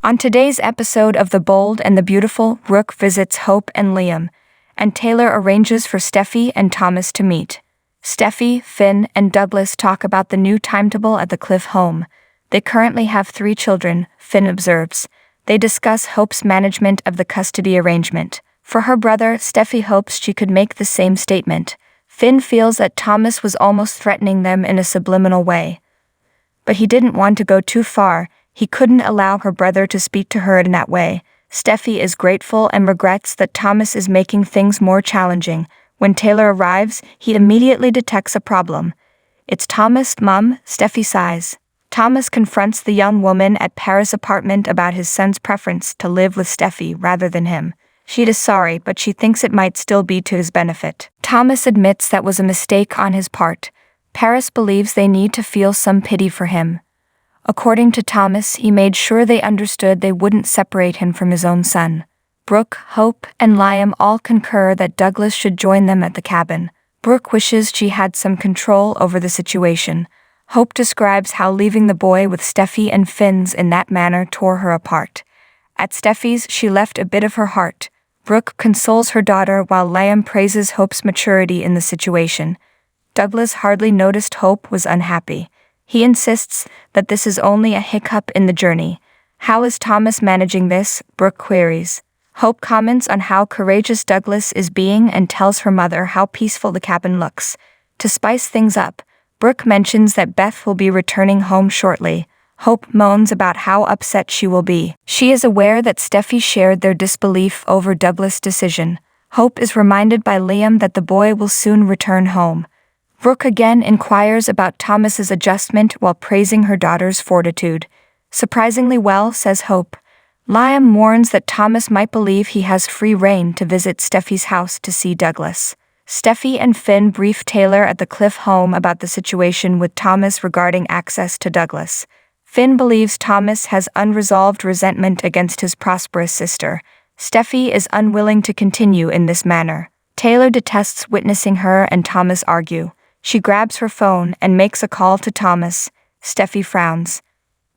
On today's episode of The Bold and the Beautiful, Brooke visits Hope and Liam, and Taylor arranges for Steffy and Thomas to meet. Steffy, Finn, and Douglas talk about the new timetable at the Cliff home. They currently have 3 children, Finn observes. They discuss Hope's management of the custody arrangement. For her brother, Steffy hopes she could make the same statement. Finn feels that Thomas was almost threatening them in a subliminal way. But he didn't want to go too far. He couldn't allow her brother to speak to her in that way. Steffy is grateful and regrets that Thomas is making things more challenging. When Taylor arrives, he immediately detects a problem. "It's Thomas, Mum," Steffy sighs. Thomas confronts the young woman at Paris' apartment about his son's preference to live with Steffy rather than him. She is sorry, but she thinks it might still be to his benefit. Thomas admits that was a mistake on his part. Paris believes they need to feel some pity for him. According to Thomas, he made sure they understood they wouldn't separate him from his own son. Brooke, Hope, and Liam all concur that Douglas should join them at the cabin. Brooke wishes she had some control over the situation. Hope describes how leaving the boy with Steffy and Finn's in that manner tore her apart. At Steffy's, she left a bit of her heart. Brooke consoles her daughter while Liam praises Hope's maturity in the situation. Douglas hardly noticed Hope was unhappy. He insists that this is only a hiccup in the journey. "How is Thomas managing this?" Brooke queries. Hope comments on how courageous Douglas is being and tells her mother how peaceful the cabin looks. To spice things up, Brooke mentions that Beth will be returning home shortly. Hope moans about how upset she will be. She is aware that Steffy shared their disbelief over Douglas' decision. Hope is reminded by Liam that the boy will soon return home. Brooke again inquires about Thomas's adjustment while praising her daughter's fortitude. "Surprisingly well," says Hope. Liam warns that Thomas might believe he has free rein to visit Steffy's house to see Douglas. Steffy and Finn brief Taylor at the Cliff home about the situation with Thomas regarding access to Douglas. Finn believes Thomas has unresolved resentment against his prosperous sister. Steffy is unwilling to continue in this manner. Taylor detests witnessing her and Thomas argue. She grabs her phone and makes a call to Thomas. Steffy frowns.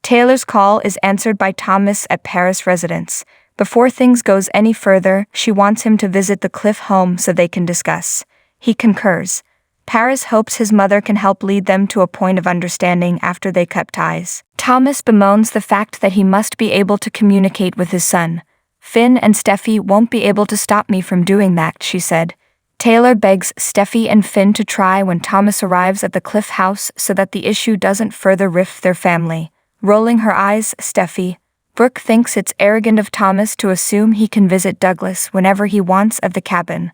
Taylor's call is answered by Thomas at Paris' residence. Before things goes any further, she wants him to visit the Cliff home so they can discuss. He concurs. Paris hopes his mother can help lead them to a point of understanding after they cut ties. Thomas bemoans the fact that he must be able to communicate with his son. "Finn and Steffy won't be able to stop me from doing that," she said. Taylor begs Steffy and Finn to try when Thomas arrives at the Cliff house so that the issue doesn't further rift their family. Rolling her eyes, Steffy. Brooke thinks it's arrogant of Thomas to assume he can visit Douglas whenever he wants at the cabin.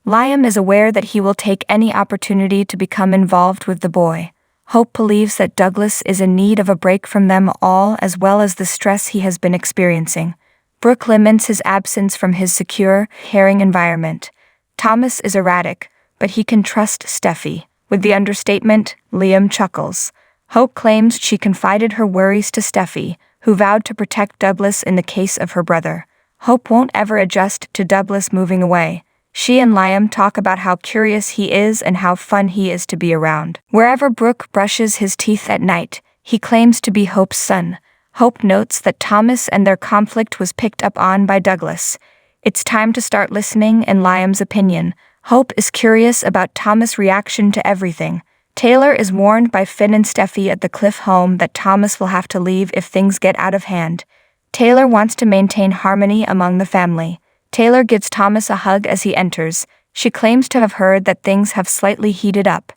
Liam is aware that he will take any opportunity to become involved with the boy. Hope believes that Douglas is in need of a break from them all as well as the stress he has been experiencing. Brooke laments his absence from his secure, caring environment. Thomas is erratic, but he can trust Steffy. With the understatement, Liam chuckles. Hope claims she confided her worries to Steffy, who vowed to protect Douglas in the case of her brother. Hope won't ever adjust to Douglas moving away. She and Liam talk about how curious he is and how fun he is to be around. Wherever Brooke brushes his teeth at night, he claims to be Hope's son. Hope notes that Thomas and their conflict was picked up on by Douglas. It's time to start listening, in Liam's opinion. Hope is curious about Thomas' reaction to everything. Taylor is warned by Finn and Steffy at the Cliff home that Thomas will have to leave if things get out of hand. Taylor wants to maintain harmony among the family. Taylor gives Thomas a hug as he enters. She claims to have heard that things have slightly heated up.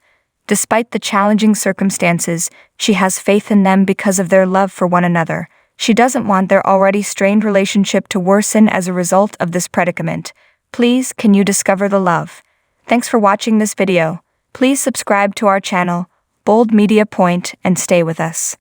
Despite the challenging circumstances, she has faith in them because of their love for one another. She doesn't want their already strained relationship to worsen as a result of this predicament. Please, can you discover the love? Thanks for watching this video. Please subscribe to our channel, Bold Media Point, and stay with us.